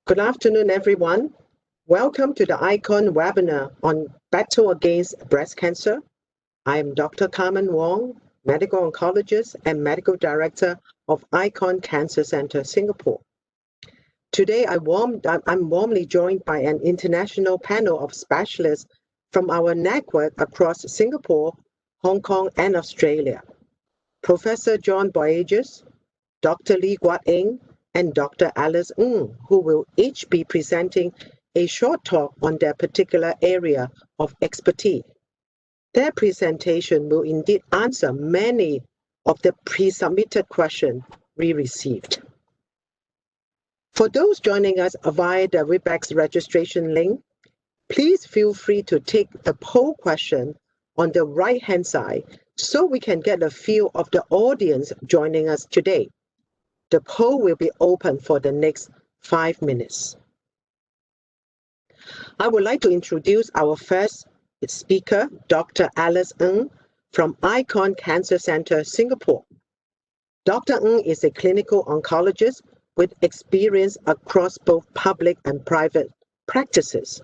Good afternoon, everyone. Welcome to the ICON webinar on Battle Against Breast Cancer. I am Dr. Karmen Wong, medical oncologist and medical director of ICON Cancer Center, Singapore. Today, I'm warmly joined by an international panel of specialists from our network across Singapore, Hong Kong, and Australia. Professor John Boyages, Dr. Lee Guek Eng, and Dr. Alice Ng, who will each be presenting a short talk on their particular area of expertise. Their presentation will indeed answer many of the pre-submitted questions we received. For those joining us via the Webex registration link, please feel free to take the poll question on the right-hand side so we can get a feel of the audience joining us today. The poll will be open for the next 5 minutes. I would like to introduce our first speaker, Dr. Alice Ng from ICON Cancer Center, Singapore. Dr. Ng is a clinical oncologist with experience across both public and private practices.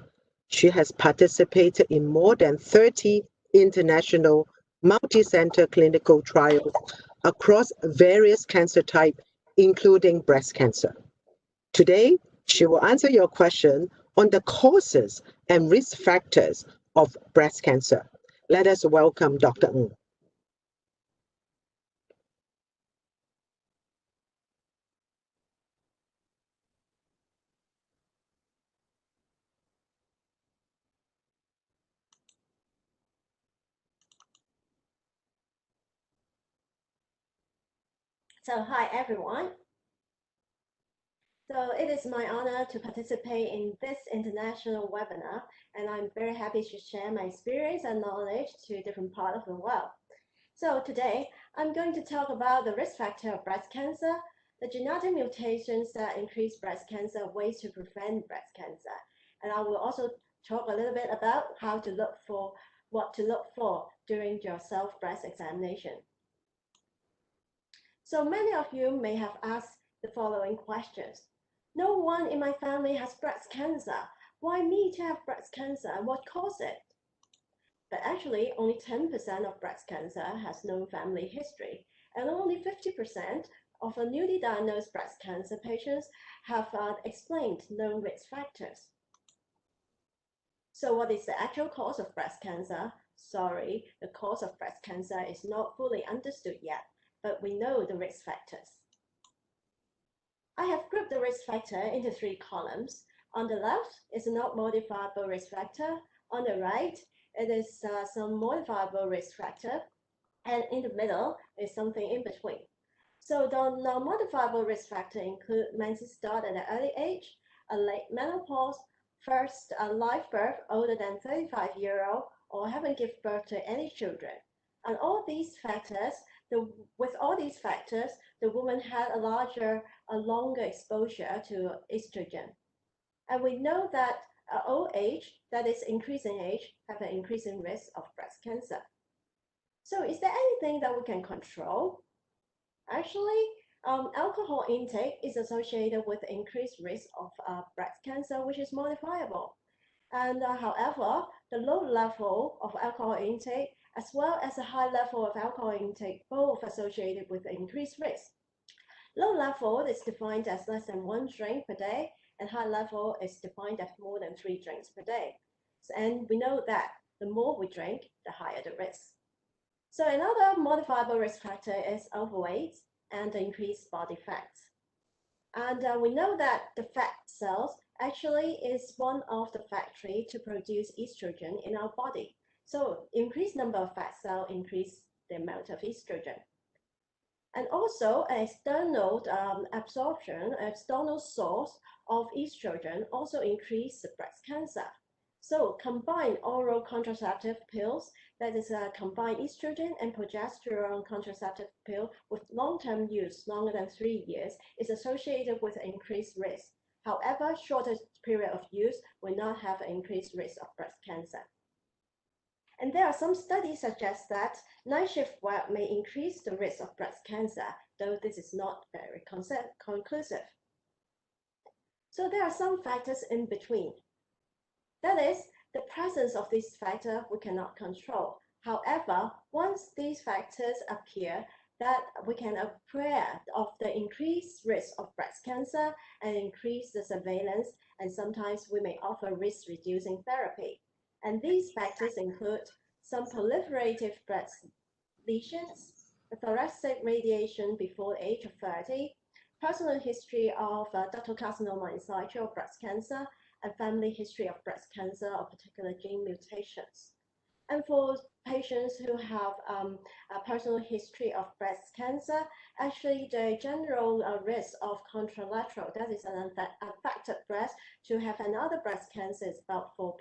She has participated in more than 30 international multi-center clinical trials across various cancer types, including breast cancer. Today, she will answer your question on the causes and risk factors of breast cancer. Let us welcome Dr. Ng. So hi everyone. So it is my honor to participate in this international webinar, and I'm very happy to share my experience and knowledge to different parts of the world. So today I'm going to talk about the risk factor of breast cancer, the genetic mutations that increase breast cancer, ways to prevent breast cancer, and I will also talk a little bit about what to look for during your self-breast examination. So many of you may have asked the following questions. No one in my family has breast cancer. Why me to have breast cancer and what caused it? But actually, only 10% of breast cancer has known family history, and only 50% of the newly diagnosed breast cancer patients have explained known risk factors. So what is the actual cause of breast cancer? Sorry, the cause of breast cancer is not fully understood yet, but we know the risk factors. I have grouped the risk factor into 3 columns. On the left is a not modifiable risk factor. On the right, it is some modifiable risk factor. And in the middle is something in between. So the non-modifiable risk factor include menses start at an early age, a late menopause, first live birth older than 35-year-old, or haven't given birth to any children. And all these factors, with all these factors, the woman had a longer exposure to estrogen. And we know that old age, that is increasing age, have an increasing risk of breast cancer. So is there anything that we can control? Actually, alcohol intake is associated with increased risk of breast cancer, which is modifiable. And however, the low level of alcohol intake as well as a high level of alcohol intake, both associated with increased risk. Low level is defined as less than 1 drink per day, and high level is defined as more than 3 drinks per day. And we know that the more we drink, the higher the risk. So another modifiable risk factor is overweight and increased body fat. And we know that the fat cells actually is one of the factories to produce estrogen in our body. So increased number of fat cells increase the amount of estrogen. And also external absorption, external source of estrogen also increase the breast cancer. So combined oral contraceptive pills, that is a combined estrogen and progesterone contraceptive pill with long-term use longer than 3 years is associated with increased risk. However, shorter period of use will not have an increased risk of breast cancer. And there are some studies suggest that night shift work may increase the risk of breast cancer, though this is not very conclusive. So there are some factors in between. That is, the presence of these factors we cannot control. However, once these factors appear, that we can aware of the increased risk of breast cancer and increase the surveillance, and sometimes we may offer risk-reducing therapy. And these factors include some proliferative breast lesions, thoracic radiation before the age of 30, personal history of ductal carcinoma in situ or breast cancer, and family history of breast cancer or particular gene mutations. And for patients who have a personal history of breast cancer, actually the general risk of contralateral, that is an affected breast, to have another breast cancer is about 4%.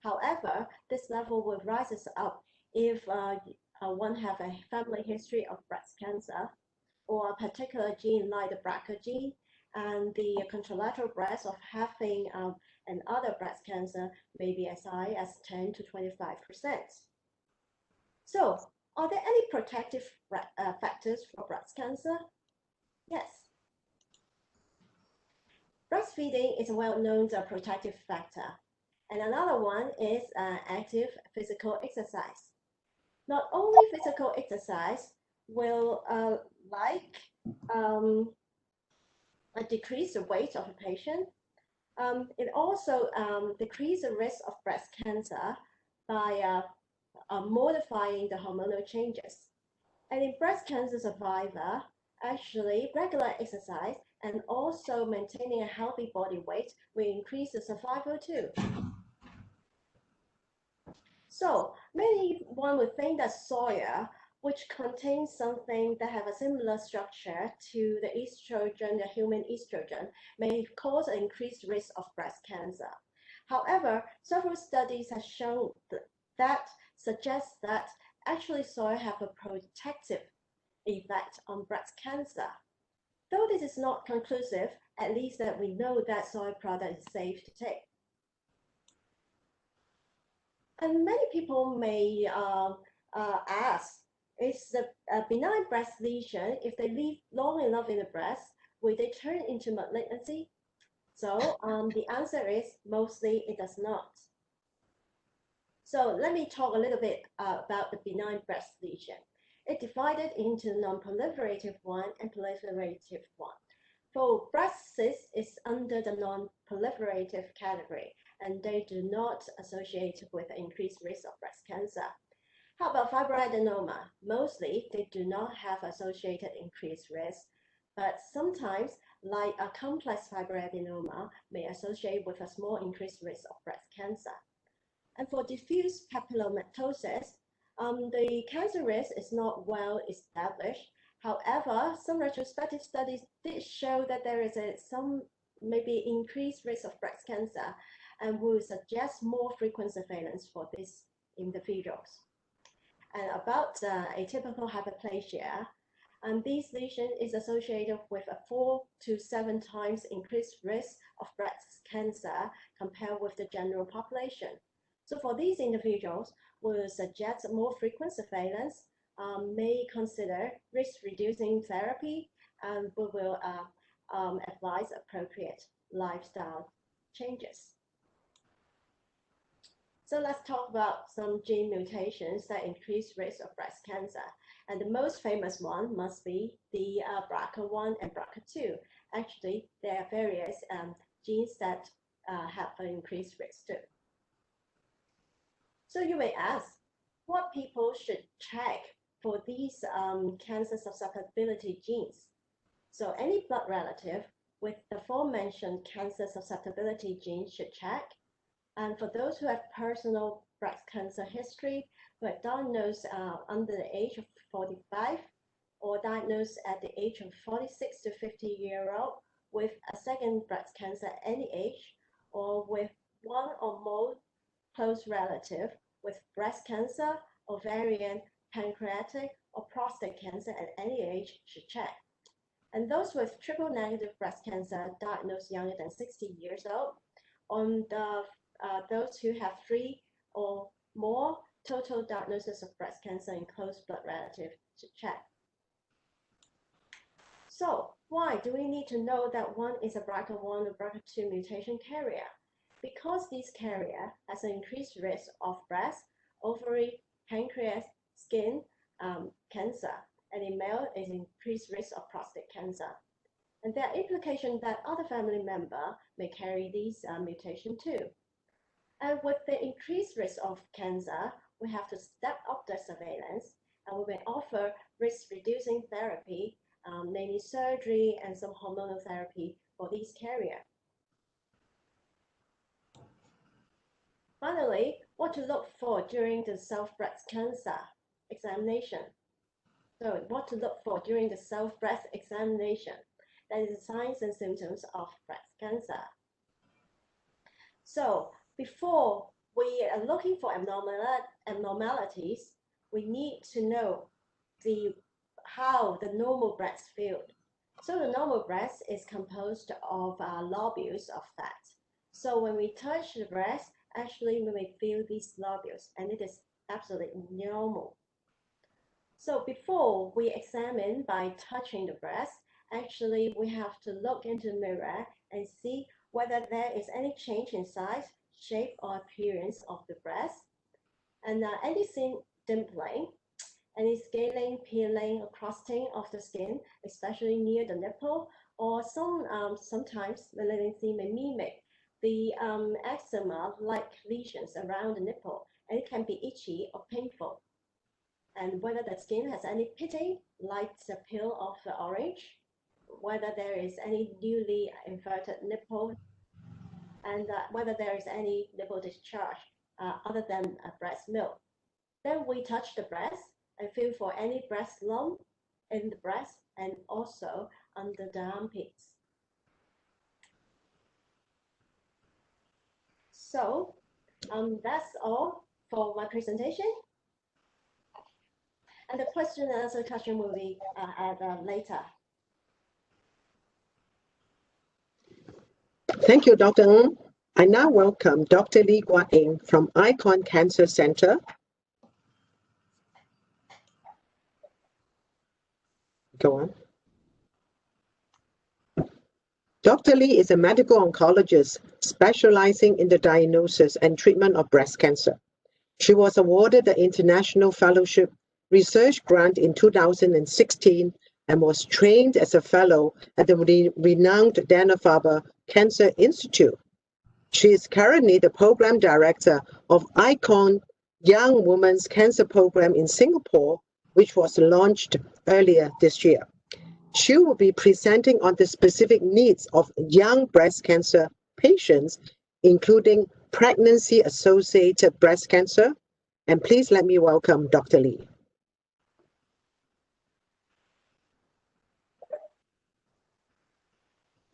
However, this level will rise up if one have a family history of breast cancer or a particular gene like the BRCA gene, and the contralateral breast of having another breast cancer may be as high as 10 to 25%. So, are there any protective factors for breast cancer? Yes. Breastfeeding is a well-known protective factor. And another one is active physical exercise. Not only physical exercise will decrease the weight of a patient, it also decreases the risk of breast cancer by modifying the hormonal changes. And in breast cancer survivor, actually regular exercise and also maintaining a healthy body weight will increase the survival too. So one would think that soya, which contains something that have a similar structure to the estrogen, the human estrogen, may cause an increased risk of breast cancer. However, several studies have shown that suggest that actually soy have a protective effect on breast cancer. Though this is not conclusive, at least that we know that soy product is safe to take. And many people may ask, is the benign breast lesion, if they live long enough in the breast, will they turn into malignancy? So the answer is mostly it does not. So let me talk a little bit about the benign breast lesion. It divided into non-proliferative one and proliferative one. For breast cysts is under the non-proliferative category, and they do not associate with increased risk of breast cancer. How about fibroadenoma? Mostly, they do not have associated increased risk, but sometimes, like a complex fibroadenoma, may associate with a small increased risk of breast cancer. And for diffuse papillomatosis, the cancer risk is not well established. However, some retrospective studies did show that there is some maybe increased risk of breast cancer, and will suggest more frequent surveillance for these individuals. And about atypical hyperplasia, this lesion is associated with a 4 to 7 times increased risk of breast cancer compared with the general population. So for these individuals, we'll suggest more frequent surveillance, may consider risk-reducing therapy, and we will advise appropriate lifestyle changes. So let's talk about some gene mutations that increase risk of breast cancer. And the most famous one must be the BRCA1 and BRCA2. Actually, there are various genes that have an increased risk too. So you may ask, what people should check for these cancer susceptibility genes? So any blood relative with the aforementioned cancer susceptibility genes should check. And for those who have personal breast cancer history, who are diagnosed under the age of 45 or diagnosed at the age of 46 to 50-year-old with a second breast cancer at any age, or with one or more close relative with breast cancer, ovarian, pancreatic, or prostate cancer at any age should check. And those with triple negative breast cancer diagnosed younger than 60 years old, on those who have 3 or more total diagnosis of breast cancer in close blood relative should check. So Why do we need to know that one is a BRCA1 or BRCA2 mutation carrier? Because this carrier has an increased risk of breast, ovary, pancreas, skin cancer, and in male is increased risk of prostate cancer. And there are implications that other family member may carry these mutation too. And with the increased risk of cancer, we have to step up the surveillance, and we may offer risk-reducing therapy, namely surgery and some hormonal therapy for these carriers. Finally, what to look for during the self-breast cancer examination. So what to look for during the self-breast examination, that is the signs and symptoms of breast cancer. So before we are looking for abnormalities, we need to know how the normal breast feels. So the normal breast is composed of lobules of fat. So when we touch the breast, actually we may feel these lobules, and it is absolutely normal. So before we examine by touching the breast, actually we have to look into the mirror and see whether there is any change in size, shape, or appearance of the breast, and any dimpling, any scaling, peeling, or crusting of the skin, especially near the nipple, or sometimes malignancy may mimic the eczema-like lesions around the nipple, and it can be itchy or painful. And whether the skin has any pitting, like the peel of the orange, whether there is any newly inverted nipple, and whether there is any nipple discharge other than breast milk. Then we touch the breast and feel for any breast lump in the breast and also under the armpits. So that's all for my presentation. And the question and answer session will be later. Thank you, Dr. Eng. I now welcome Dr. Lee Guek Eng from Icon Cancer Center. Go on. Dr. Lee is a medical oncologist specializing in the diagnosis and treatment of breast cancer. She was awarded the International Fellowship Research Grant in 2016 and was trained as a fellow at the renowned Dana-Farber Cancer Institute. She is currently the program director of ICON Young Women's Cancer Program in Singapore, which was launched earlier this year. She will be presenting on the specific needs of young breast cancer patients, including pregnancy-associated breast cancer. And please let me welcome Dr. Lee.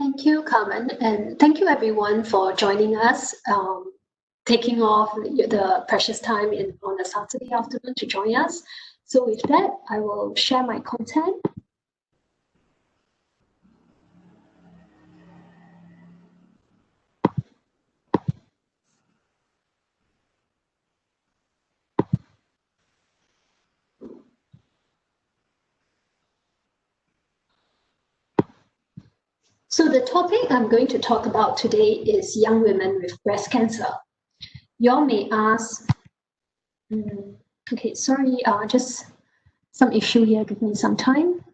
Thank you, Carmen, and thank you everyone for joining us, taking off the precious time on a Saturday afternoon to join us. So with that, I will share my content. So the topic I'm going to talk about today is young women with breast cancer. You all may ask, okay, sorry, just some issue here, give me some time.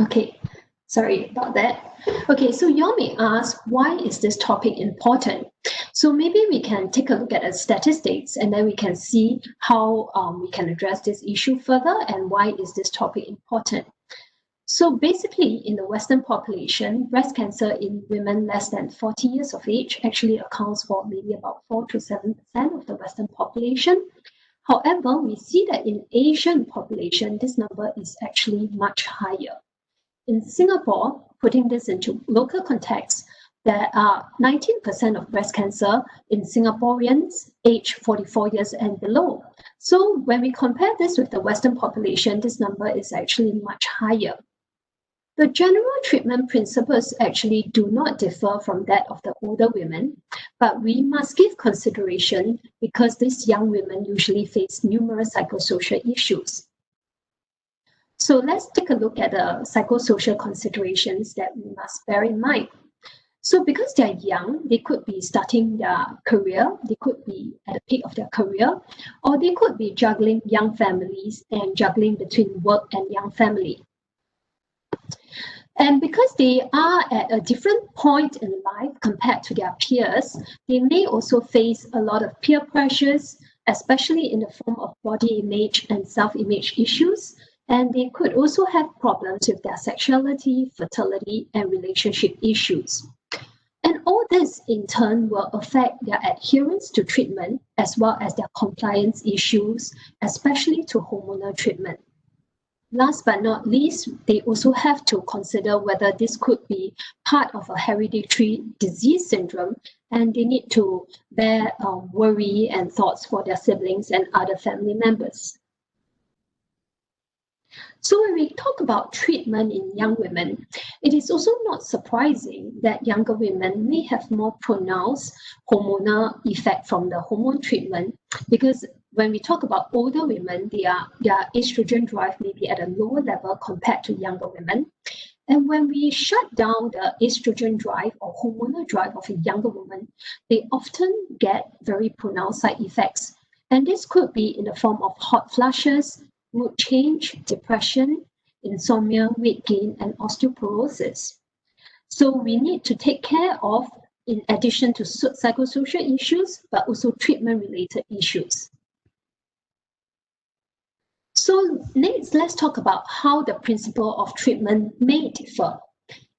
Okay, sorry about that. Okay, so you all may ask, why is this topic important? So maybe we can take a look at the statistics and then we can see how we can address this issue further and why is this topic important. So basically, in the Western population, breast cancer in women less than 40 years of age actually accounts for maybe about 4 to 7% of the Western population. However, we see that in Asian population, this number is actually much higher. In Singapore, putting this into local context, there are 19% of breast cancer in Singaporeans aged 44 years and below. So when we compare this with the Western population, this number is actually much higher. The general treatment principles actually do not differ from that of the older women, but we must give consideration because these young women usually face numerous psychosocial issues. So let's take a look at the psychosocial considerations that we must bear in mind. So because they're young, they could be starting their career, they could be at the peak of their career, or they could be juggling young families and juggling between work and young family. And because they are at a different point in life compared to their peers, they may also face a lot of peer pressures, especially in the form of body image and self-image issues. And they could also have problems with their sexuality, fertility, and relationship issues. And all this in turn will affect their adherence to treatment as well as their compliance issues, especially to hormonal treatment. Last but not least, they also have to consider whether this could be part of a hereditary disease syndrome, and they need to bear worry and thoughts for their siblings and other family members. So when we talk about treatment in young women, it is also not surprising that younger women may have more pronounced hormonal effect from the hormone treatment, because when we talk about older women, their estrogen drive may be at a lower level compared to younger women. And when we shut down the estrogen drive or hormonal drive of a younger woman, they often get very pronounced side effects. And this could be in the form of hot flushes, mood change, depression, insomnia, weight gain, and osteoporosis. So we need to take care of, in addition to psychosocial issues, but also treatment-related issues. So next, let's talk about how the principle of treatment may differ.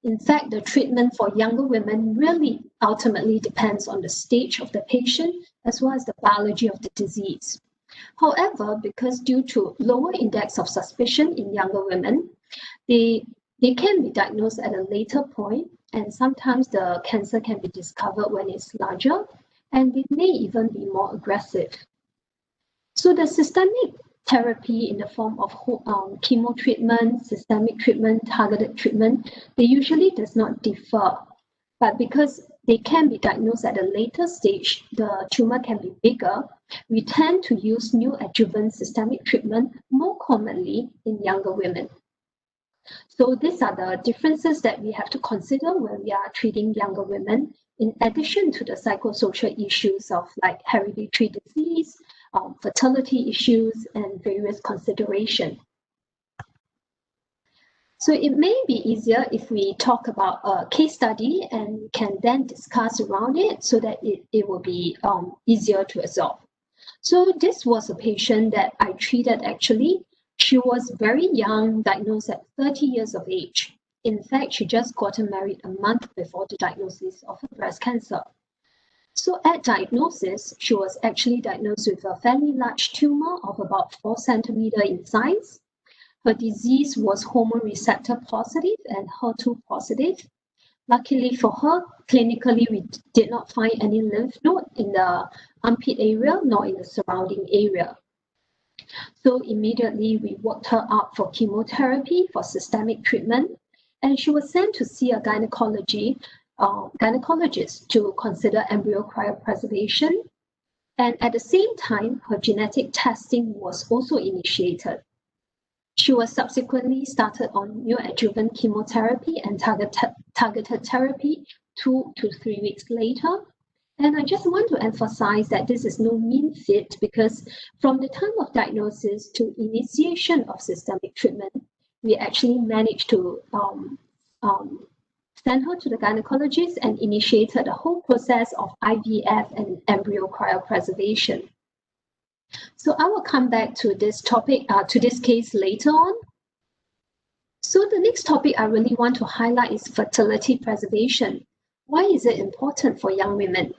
In fact, the treatment for younger women really ultimately depends on the stage of the patient as well as the biology of the disease. However, because due to lower index of suspicion in younger women, they can be diagnosed at a later point, and sometimes the cancer can be discovered when it's larger, and it may even be more aggressive. So the systemic therapy in the form of chemo treatment, systemic treatment, targeted treatment, they usually does not differ. But because they can be diagnosed at a later stage, the tumor can be bigger, we tend to use neoadjuvant systemic treatment more commonly in younger women. So these are the differences that we have to consider when we are treating younger women, in addition to the psychosocial issues of like hereditary disease, fertility issues, and various considerations. So it may be easier if we talk about a case study and can then discuss around it so that it will be easier to absorb. So this was a patient that I treated actually. She was very young, diagnosed at 30 years of age. In fact, she just gotten married a month before the diagnosis of her breast cancer. So at diagnosis, she was actually diagnosed with a fairly large tumor of about 4 centimeters in size. Her disease was hormone receptor positive and HER2 positive. Luckily for her, clinically, we did not find any lymph node in the armpit area nor in the surrounding area. So immediately we worked her up for chemotherapy for systemic treatment, and she was sent to see a gynecologist to consider embryo cryopreservation. And at the same time, her genetic testing was also initiated. She was subsequently started on neoadjuvant chemotherapy and targeted therapy 2 to 3 weeks later. And I just want to emphasize that this is no mean feat, because from the time of diagnosis to initiation of systemic treatment, we actually managed to send her to the gynecologist and initiated the whole process of IVF and embryo cryopreservation. So I will come back to this topic, to this case later on. So the next topic I really want to highlight is fertility preservation. Why is it important for young women?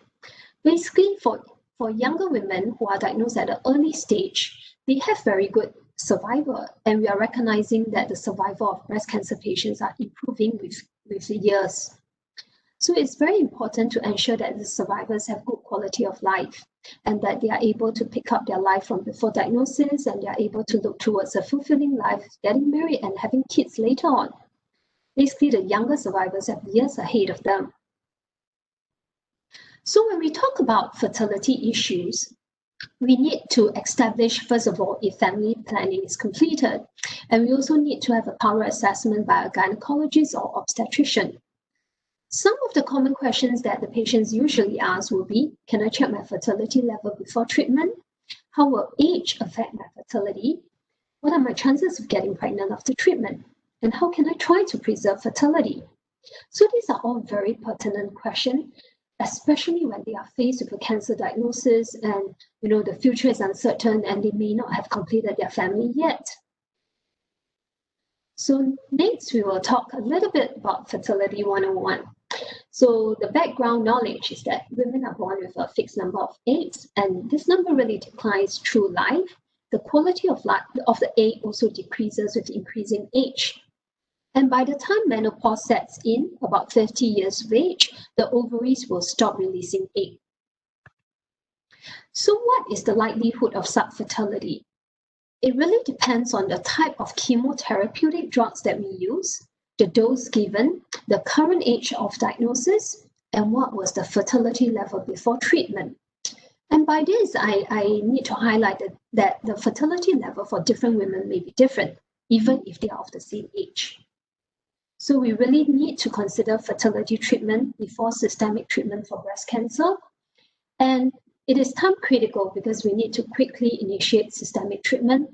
Basically, for younger women who are diagnosed at an early stage, they have very good survival, and we are recognizing that the survival of breast cancer patients are improving with the years. So it's very important to ensure that the survivors have good quality of life and that they are able to pick up their life from before diagnosis, and they are able to look towards a fulfilling life, getting married and having kids later on. basically the younger survivors have years ahead of them. So when we talk about fertility issues, we need to establish, first of all, if family planning is completed. And we also need to have a thorough assessment by a gynecologist or obstetrician. Some of the common questions that the patients usually ask will be, can I check my fertility level before treatment? How will age affect my fertility? What are my chances of getting pregnant after treatment? And how can I try to preserve fertility? So these are all very pertinent questions, especially when they are faced with a cancer diagnosis and the future is uncertain and they may not have completed their family yet. So next we will talk a little bit about fertility 101. So the background knowledge is that women are born with a fixed number of eggs, and this number really declines through life. The quality of the egg also decreases with increasing age. And by the time menopause sets in, about 30 years of age, the ovaries will stop releasing egg. So what is the likelihood of subfertility? It really depends on the type of chemotherapeutic drugs that we use, the dose given, the current age of diagnosis, and what was the fertility level before treatment. And by this, I need to highlight that the fertility level for different women may be different, even if they are of the same age. So we really need to consider fertility treatment before systemic treatment for breast cancer. And it is time critical because we need to quickly initiate systemic treatment.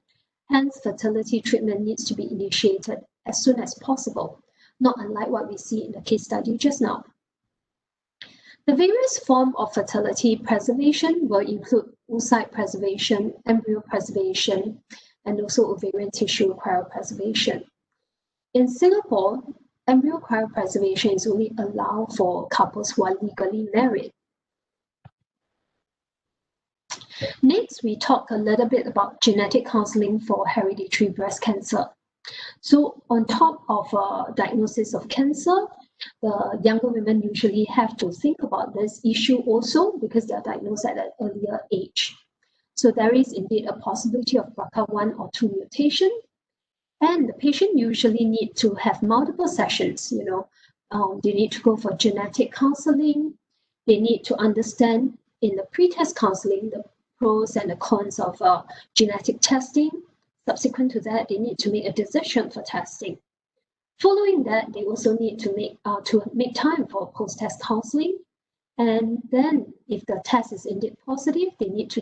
Hence, fertility treatment needs to be initiated as soon as possible, not unlike what we see in the case study just now. The various forms of fertility preservation will include oocyte preservation, embryo preservation, and also ovarian tissue cryopreservation. In Singapore, embryo cryopreservation is only allowed for couples who are legally married. Next, we talk a little bit about genetic counseling for hereditary breast cancer. So on top of diagnosis of cancer, the younger women usually have to think about this issue also because they are diagnosed at an earlier age. So there is indeed a possibility of BRCA1 or 2 mutation. And the patient usually need to have multiple sessions, they need to go for genetic counseling. They need to understand in the pre-test counseling, the pros and the cons of genetic testing. Subsequent to that, they need to make a decision for testing. Following that, they also need to make time for post-test counseling. And then if the test is indeed positive, they need to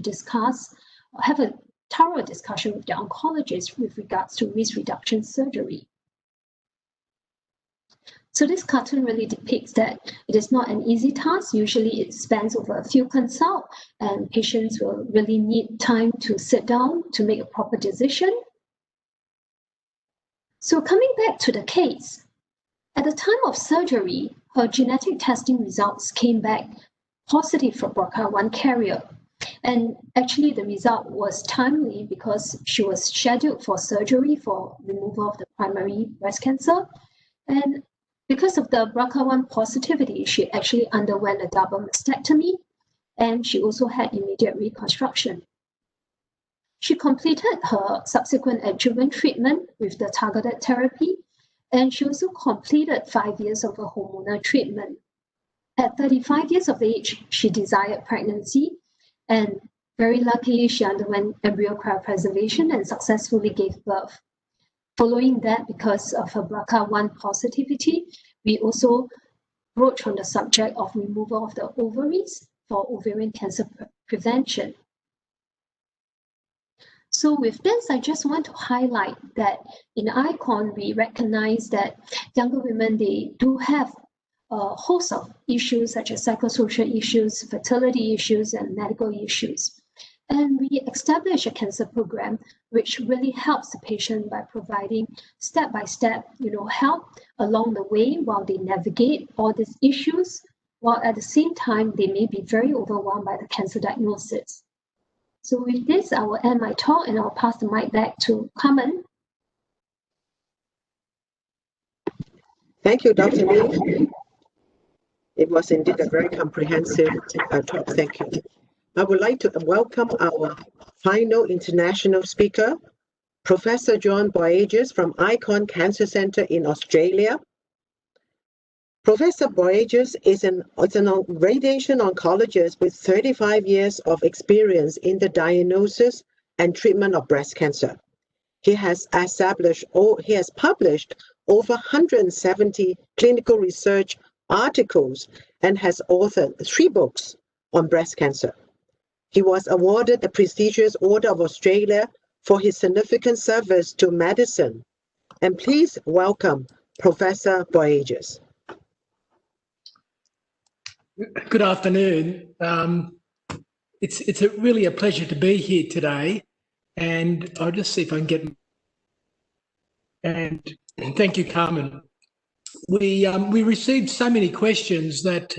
have a thorough discussion with the oncologist with regards to risk reduction surgery. So this cartoon really depicts that it is not an easy task. Usually it spans over a few consults and patients will really need time to sit down to make a proper decision. So coming back to the case, at the time of surgery, her genetic testing results came back positive for BRCA1 carrier. And actually the result was timely because she was scheduled for surgery for removal of the primary breast cancer. And because of the BRCA1 positivity, she actually underwent a double mastectomy and she also had immediate reconstruction. She completed her subsequent adjuvant treatment with the targeted therapy, and she also completed 5 years of a hormonal treatment. At 35 years of age, she desired pregnancy, and very luckily, she underwent embryo cryopreservation and successfully gave birth. Following that, because of her BRCA1 positivity, we also broached on the subject of removal of the ovaries for ovarian cancer prevention. So with this, I just want to highlight that in ICON, we recognize that younger women, they do have a host of issues such as psychosocial issues, fertility issues, and medical issues. And we establish a cancer program which really helps the patient by providing step-by-step, help along the way while they navigate all these issues, while at the same time, they may be very overwhelmed by the cancer diagnosis. So with this, I will end my talk and I'll pass the mic back to Karmen. Thank you, Dr. Lee. It was indeed a very comprehensive talk. Thank you. I would like to welcome our final international speaker, Professor John Boyages from ICON Cancer Centre in Australia. Professor Boyages is an radiation oncologist with 35 years of experience in the diagnosis and treatment of breast cancer. He has published over 170 clinical research articles and has authored 3 books on breast cancer. He was awarded the prestigious Order of Australia for his significant service to medicine. And please welcome Professor Boyages. Good afternoon. It's really a pleasure to be here today, and I'll just see if I can get. And thank you, Carmen. We received so many questions that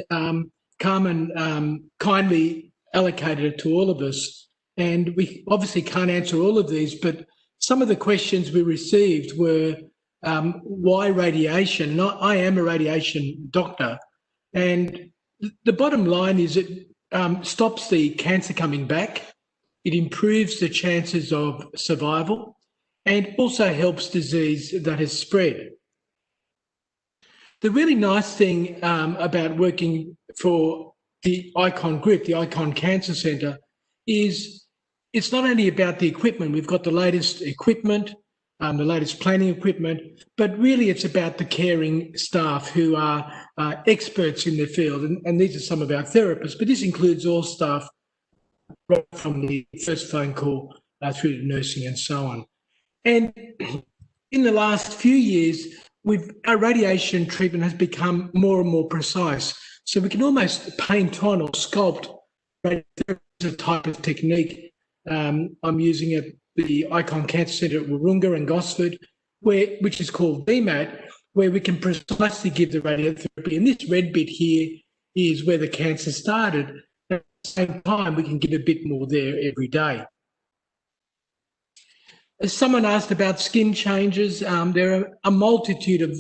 Carmen kindly allocated it to all of us, and we obviously can't answer all of these. But some of the questions we received were, why radiation? I am a radiation doctor, and the bottom line is it stops the cancer coming back, it improves the chances of survival, and also helps disease that has spread. The really nice thing about working for the ICON group, the ICON Cancer Centre, is it's not only about the equipment. We've got the latest equipment, the latest planning equipment, but really it's about the caring staff who are experts in their field. And these are some of our therapists, but this includes all staff right from the first phone call through to nursing and so on. And in the last few years, our radiation treatment has become more and more precise. So we can almost paint on or sculpt radiotherapy as a type of technique. I'm using at the ICON Cancer Centre at Wahroonga and Gosford, which is called VMAT, where we can precisely give the radiotherapy. And this red bit here is where the cancer started. At the same time, we can give a bit more there every day. As someone asked about skin changes, there are a multitude of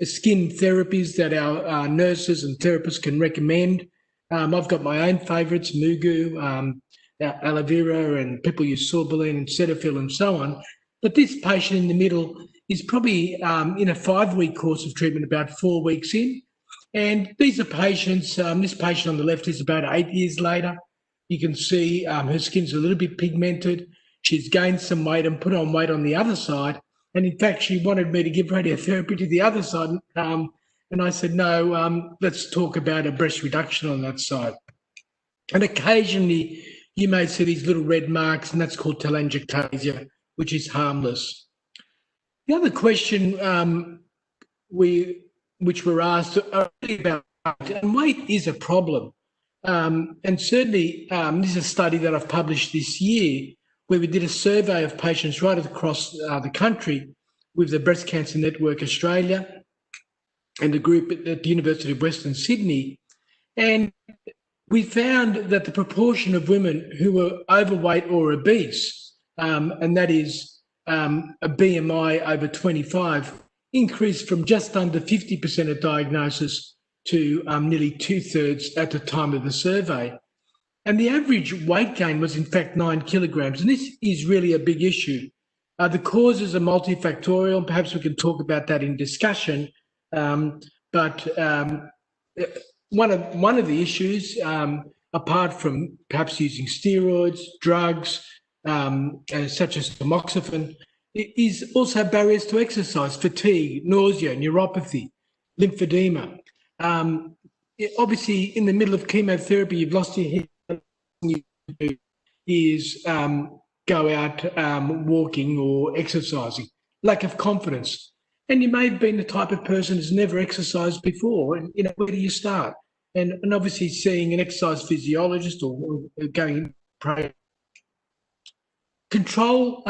skin therapies that our nurses and therapists can recommend. I've got my own favourites, Mugu, aloe vera, and people use sorbolene and Cetaphil and so on. But this patient in the middle is probably in a 5-week course of treatment, about 4 weeks in. And these are patients, this patient on the left is about 8 years later. You can see her skin's a little bit pigmented. She's gained some weight and put on weight on the other side. And in fact, she wanted me to give radiotherapy to the other side. And I said, no, let's talk about a breast reduction on that side. And occasionally you may see these little red marks, and that's called telangiectasia, which is harmless. The other question which we're asked are really about weight, and weight is a problem. And certainly this is a study that I've published this year, where we did a survey of patients right across the country with the Breast Cancer Network Australia and the group at the University of Western Sydney. And we found that the proportion of women who were overweight or obese, and that is a BMI over 25, increased from just under 50% at diagnosis to nearly 2/3 at the time of the survey. And the average weight gain was in fact 9 kilograms. And this is really a big issue. The causes are multifactorial. Perhaps we can talk about that in discussion. But one of the issues, apart from perhaps using steroids, drugs, such as tamoxifen, is also barriers to exercise, fatigue, nausea, neuropathy, lymphedema. Obviously, in the middle of chemotherapy, you've lost your hair. You do is go out walking or exercising. Lack of confidence. And you may have been the type of person who's never exercised before. And, where do you start? And obviously seeing an exercise physiologist or going control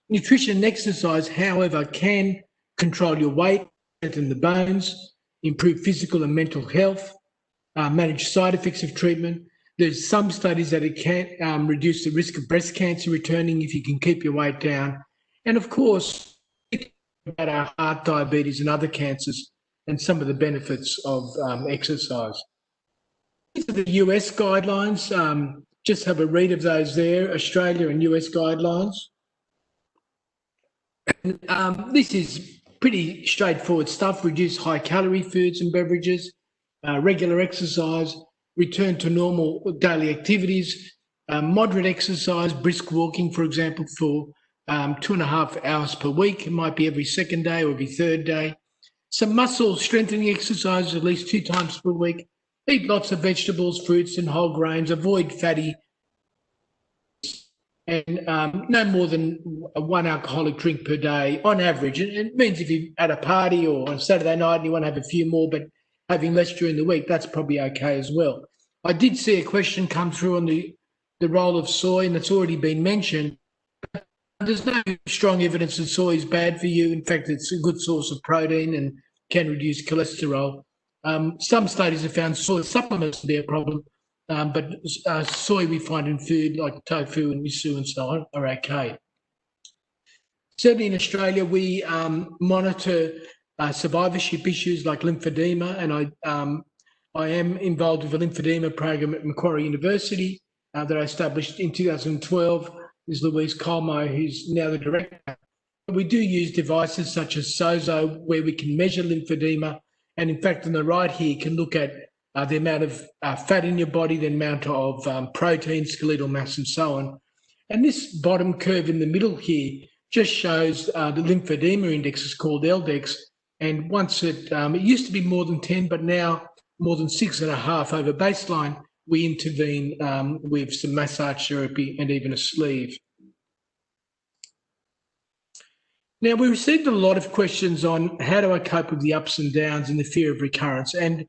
nutrition and exercise, however, can control your weight, strengthen the bones, improve physical and mental health, manage side effects of treatment. There's some studies that it can reduce the risk of breast cancer returning if you can keep your weight down. And of course, about our heart, diabetes and other cancers and some of the benefits of exercise. These are the US guidelines. Just have a read of those there, Australia and US guidelines. And, this is pretty straightforward stuff: reduce high-calorie foods and beverages, regular exercise, return to normal daily activities, moderate exercise, brisk walking, for example, for 2.5 hours per week. It might be every second day or every third day. Some muscle strengthening exercises at least 2 times per week. Eat lots of vegetables, fruits and whole grains. Avoid fatty and no more than 1 alcoholic drink per day on average. It means if you're at a party or on Saturday night and you want to have a few more, but having less during the week, that's probably okay as well. I did see a question come through on the role of soy, and it's already been mentioned. There's no strong evidence that soy is bad for you. In fact, it's a good source of protein and can reduce cholesterol. Some studies have found soy supplements to be a problem, but soy we find in food like tofu and miso and so on are okay. Certainly in Australia, we monitor survivorship issues like lymphedema, and I am involved with a lymphedema program at Macquarie University that I established in 2012. Is Louise Colmo, who's now the director. We do use devices such as SOZO where we can measure lymphedema, and in fact on the right here you can look at the amount of fat in your body, the amount of protein, skeletal mass and so on. And this bottom curve in the middle here just shows the lymphedema index is called LDEX, and once it used to be more than 10 but now more than 6.5 over baseline, we intervene with some massage therapy and even a sleeve. Now, we received a lot of questions on how do I cope with the ups and downs and the fear of recurrence. And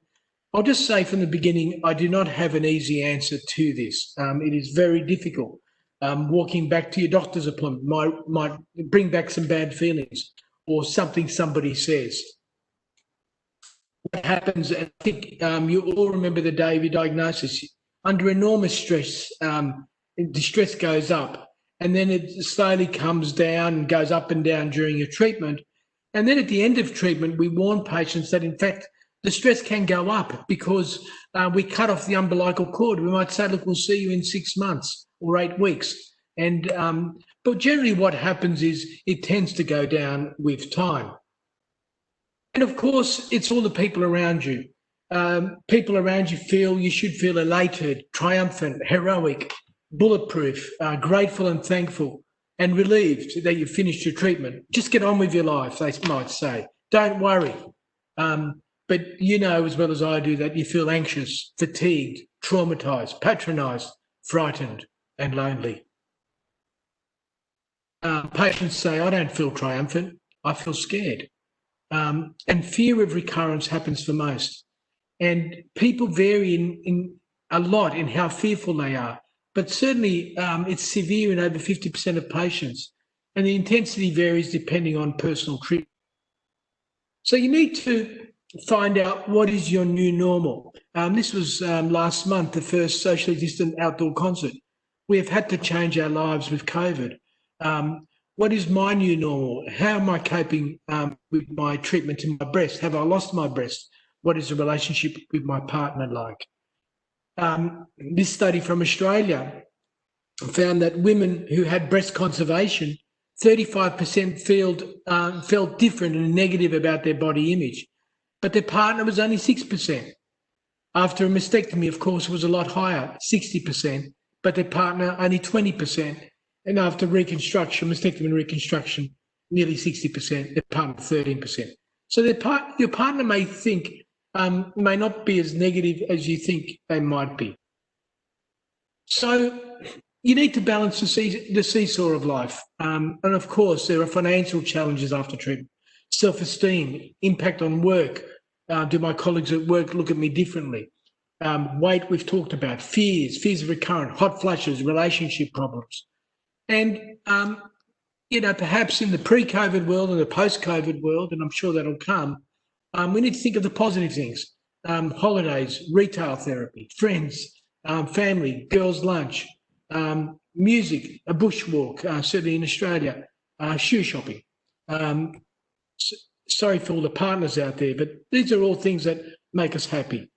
I'll just say from the beginning, I do not have an easy answer to this. It is very difficult. Walking back to your doctor's appointment might bring back some bad feelings or something somebody says. What happens, and I think you all remember the day of your diagnosis, under enormous stress, distress goes up, and then it slowly comes down and goes up and down during your treatment. And then at the end of treatment, we warn patients that, in fact, the stress can go up because we cut off the umbilical cord. We might say, look, we'll see you in 6 months or 8 weeks. And but generally what happens is it tends to go down with time. And of course, it's all the people around you. People around you should feel elated, triumphant, heroic, bulletproof, grateful and thankful, and relieved that you've finished your treatment. Just get on with your life, they might say. Don't worry. But you know as well as I do that you feel anxious, fatigued, traumatised, patronised, frightened and lonely. Patients say, I don't feel triumphant, I feel scared. And fear of recurrence happens for most. And people vary in a lot in how fearful they are. But certainly it's severe in over 50% of patients. And the intensity varies depending on personal treatment. So you need to find out what is your new normal. This was last month, the first socially distant outdoor concert. We have had to change our lives with COVID. What is my new normal? How am I coping with my treatment to my breast? Have I lost my breast? What is the relationship with my partner like? This study from Australia found that women who had breast conservation, 35% felt different and negative about their body image, but their partner was only 6%. After a mastectomy, of course, it was a lot higher, 60%, but their partner only 20%. And after reconstruction, mastectomy and reconstruction, nearly 60%, their partner 13%. So your partner may may not be as negative as you think they might be. So you need to balance the seesaw of life. And of course, there are financial challenges after treatment, self-esteem, impact on work. Do my colleagues at work look at me differently? Weight we've talked about, fears of recurrent, hot flushes, relationship problems. And, perhaps in the pre-COVID world and the post-COVID world, and I'm sure that'll come, we need to think of the positive things. Holidays, retail therapy, friends, family, girls' lunch, music, a bushwalk, certainly in Australia, shoe shopping. Sorry for all the partners out there, but these are all things that make us happy.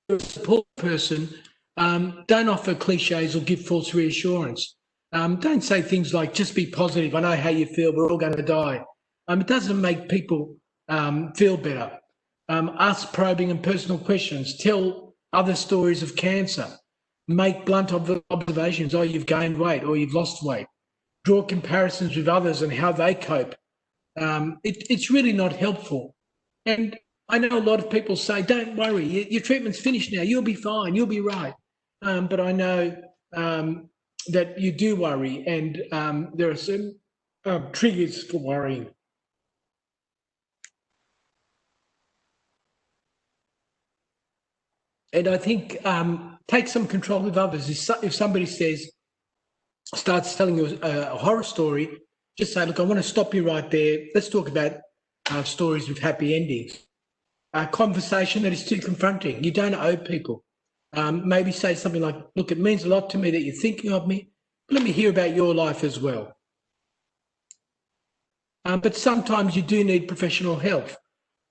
A support person, don't offer cliches or give false reassurance. Don't say things like, just be positive, I know how you feel, we're all going to die. It doesn't make people feel better. Ask probing and personal questions. Tell other stories of cancer. Make blunt observations. Oh, you've gained weight or you've lost weight. Draw comparisons with others and how they cope. It's really not helpful. And I know a lot of people say, don't worry, your treatment's finished now, you'll be fine, you'll be right. But I know that you do worry, and there are some triggers for worrying. And I think take some control with others. If somebody starts telling you a horror story, just say, look, I want to stop you right there. Let's talk about stories with happy endings. A conversation that is too confronting. You don't owe people. Maybe say something like, look, it means a lot to me that you're thinking of me. But let me hear about your life as well. But sometimes you do need professional help.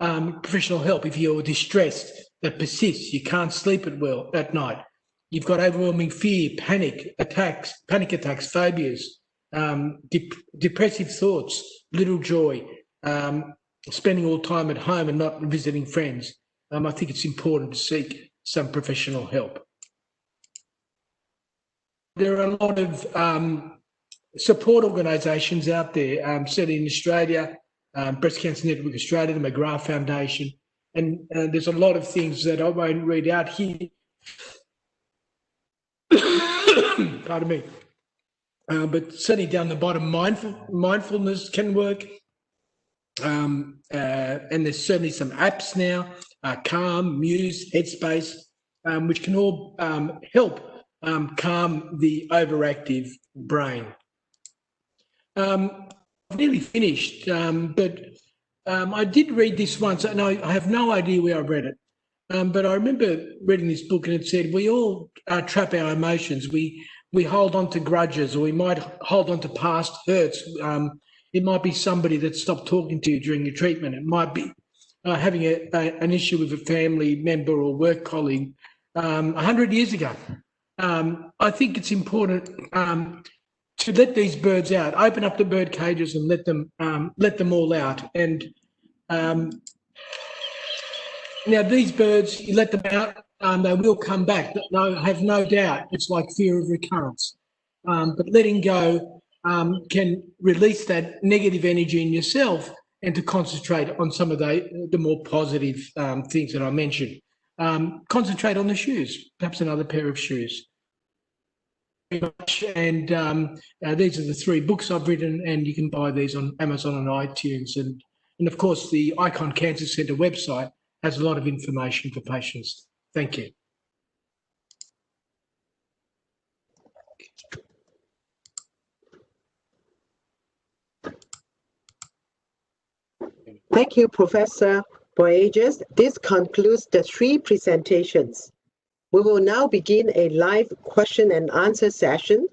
If you're distressed that persists, you can't sleep at night. You've got overwhelming fear, panic attacks, phobias, depressive thoughts, little joy, spending all time at home and not visiting friends. I think it's important to seek some professional help. There are a lot of support organisations out there, certainly in Australia, Breast Cancer Network Australia, the McGrath Foundation, and there's a lot of things that I won't read out here. Pardon me. But certainly down the bottom, mindfulness can work. And there's certainly some apps now, Calm, Muse, Headspace, which can all help calm the overactive brain. I've nearly finished, but I did read this once, and I have no idea where I read it. But I remember reading this book, and it said we all trap our emotions. We hold on to grudges, or we might hold on to past hurts. It might be somebody that stopped talking to you during your treatment. It might be having an issue with a family member or work colleague 100 years ago. I think it's important to let these birds out, open up the bird cages and let them all out. And now these birds, you let them out, they will come back. No, I have no doubt. It's like fear of recurrence. But letting go can release that negative energy in yourself and to concentrate on some of the more positive things that I mentioned. Concentrate on the shoes, perhaps another pair of shoes. And these are the 3 books I've written, and you can buy these on Amazon and iTunes. And of course, the Icon Cancer Centre website has a lot of information for patients. Thank you. Thank you, Professor Boyages. This concludes the 3 presentations. We will now begin a live question and answer session.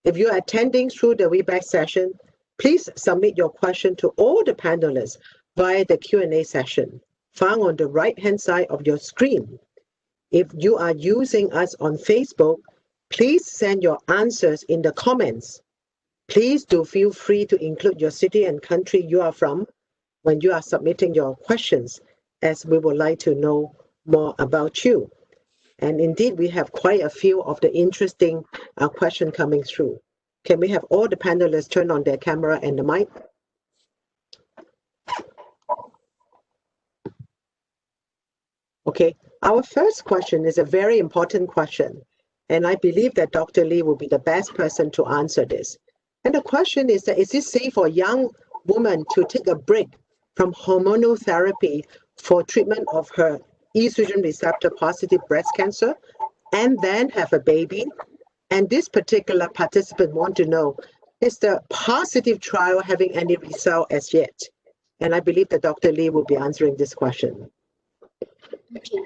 If you are attending through the Webex session, please submit your question to all the panelists via the Q&A session found on the right-hand side of your screen. If you are using us on Facebook, please send your answers in the comments. Please do feel free to include your city and country you are from when you are submitting your questions, as we would like to know more about you. And indeed, we have quite a few of the interesting questions coming through. Can we have all the panelists turn on their camera and the mic? Okay, our first question is a very important question, and I believe that Dr. Lee will be the best person to answer this. And the question is that, is it safe for a young woman to take a break from hormonal therapy for treatment of her estrogen receptor positive breast cancer and then have a baby? And this particular participant wants to know, is the positive trial having any result as yet? And I believe that Dr. Lee will be answering this question. Okay,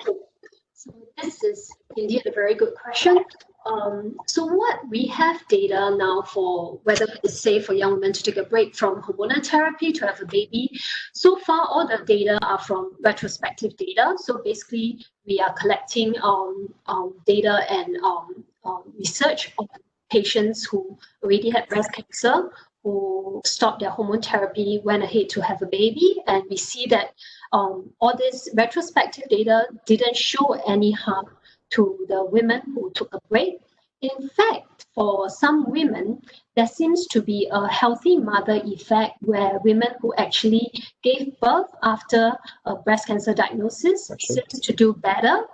so this is indeed a very good question. So what we have data now for whether it's safe for young women to take a break from hormonal therapy to have a baby. So far, all the data are from retrospective data. So basically, we are collecting data and research on patients who already had breast cancer, who stopped their hormone therapy, went ahead to have a baby, and we see that all this retrospective data didn't show any harm to the women who took a break. In fact, for some women, there seems to be a healthy mother effect where women who actually gave birth after a breast cancer diagnosis seem to do better.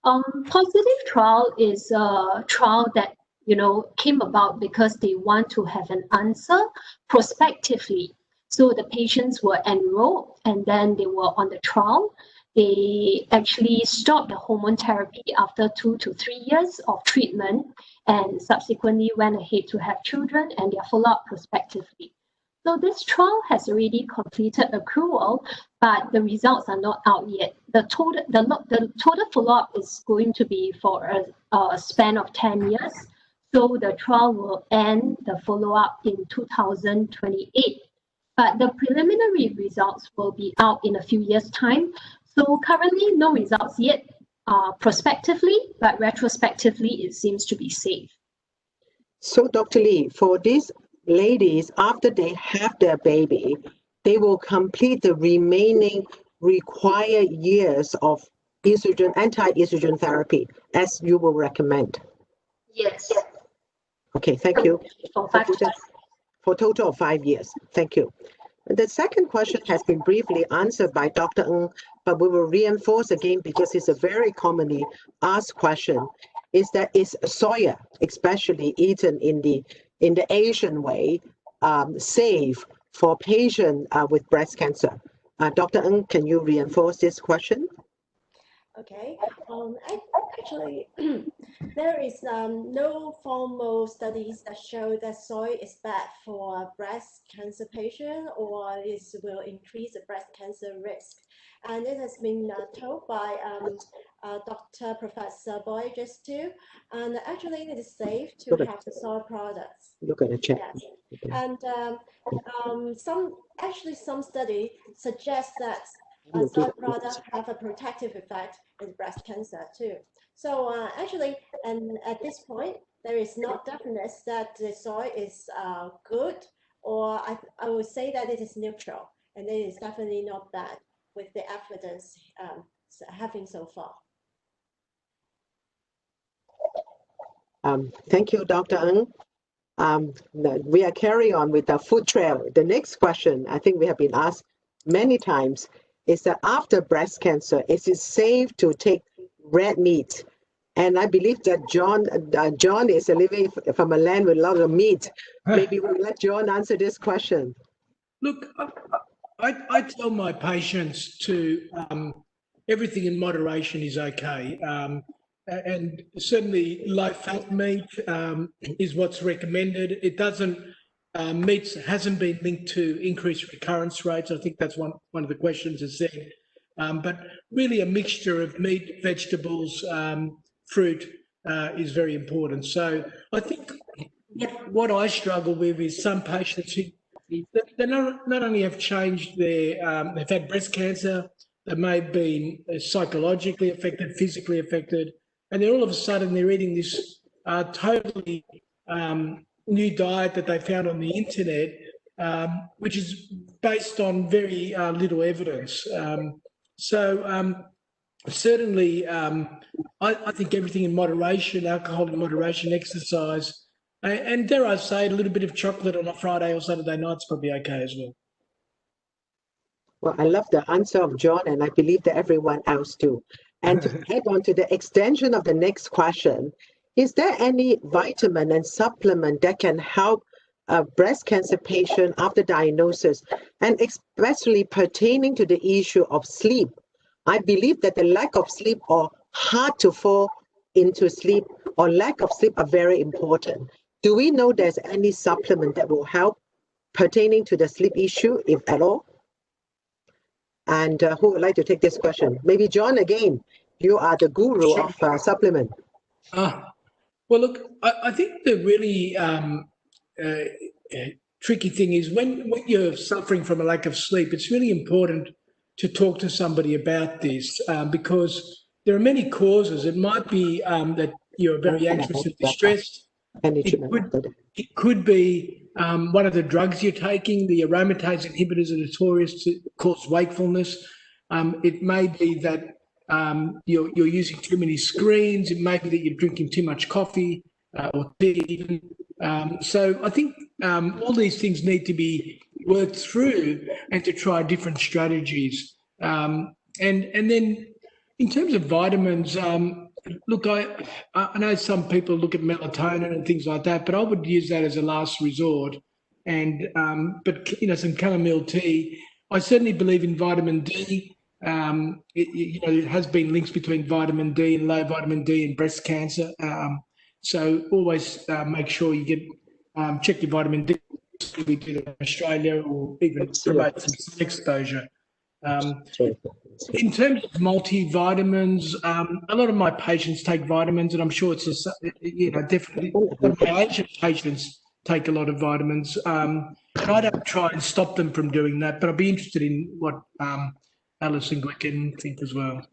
Positive trial is a trial that came about because they want to have an answer prospectively. So the patients were enrolled and then they were on the trial. They actually stopped the hormone therapy after 2 to 3 years of treatment and subsequently went ahead to have children, and they are followed up prospectively. So this trial has already completed accrual, but the results are not out yet. The total follow-up is going to be for a span of 10 years. So the trial will end the follow-up in 2028. But the preliminary results will be out in a few years' time. So currently, no results yet prospectively, but retrospectively, it seems to be safe. So, Dr. Lee, for these ladies, after they have their baby, they will complete the remaining required years of anti-estrogen therapy, as you will recommend. Yes. Okay, thank you. For a total of 5 years. Thank you. The second question has been briefly answered by Dr. Eng, but we will reinforce again because it's a very commonly asked question, is soya, especially eaten in the Asian way, safe for patients with breast cancer? Dr. Eng, can you reinforce this question? Okay. Actually, there is no formal studies that show that soy is bad for breast cancer patient or this will increase the breast cancer risk. And it has been told by Dr. Professor Boyages too. And actually, it is safe to have the soy products. You're going to check. Yes. And some studies suggest that soy products have a protective effect in breast cancer too. So actually, and at this point, there is not definite that the soy is good, or I would say that it is neutral, and it is definitely not bad with the evidence having so far. Thank you, Dr. Eng. We are carrying on with the food trail. The next question, I think we have been asked many times, is that after breast cancer, is it safe to take red meat? And I believe that John is living from a land with a lot of meat. Maybe we'll let John answer this question. Look, I tell my patients to everything in moderation is okay. And certainly low-fat meat is what's recommended. It doesn't, meat hasn't been linked to increased recurrence rates. I think that's one of the questions is said. But really a mixture of meat, vegetables, fruit is very important. So I think what I struggle with is some patients who they not only have changed their, they've had breast cancer, they may have been psychologically affected, physically affected, and then all of a sudden they're eating this totally new diet that they found on the internet, which is based on very little evidence. Certainly, I think everything in moderation, alcohol in moderation, exercise, and dare I say, a little bit of chocolate on a Friday or Saturday night is probably okay as well. Well, I love the answer of John, and I believe that everyone else too. And to add on to the extension of the next question, is there any vitamin and supplement that can help a breast cancer patient after diagnosis, and especially pertaining to the issue of sleep? I believe that the lack of sleep or hard to fall into sleep or lack of sleep are very important. Do we know there's any supplement that will help pertaining to the sleep issue, if at all? And who would like to take this question? Maybe John again. You are the guru of supplement. Well, look, I think the really tricky thing is when you're suffering from a lack of sleep, it's really important to talk to somebody about this because there are many causes. It might be that you're very anxious and distressed. any treatment after that? It could be one of the drugs you're taking. The aromatase inhibitors are notorious to cause wakefulness. It may be that you're using too many screens. It may be that you're drinking too much coffee or tea even. So I think all these things need to be worked through and to try different strategies. And then in terms of vitamins, look, I know some people look at melatonin and things like that, but I would use that as a last resort. And but some chamomile tea. I certainly believe in vitamin D. It has been links between vitamin D and low vitamin D and breast cancer. So always make sure you get check your vitamin D. We do that in Australia, or even promote some sun exposure. In terms of multivitamins, a lot of my patients take vitamins, and I'm sure it's definitely my Asian patients take a lot of vitamins. And I don't try and stop them from doing that, but I'd be interested in what Alice and Guek Eng think as well.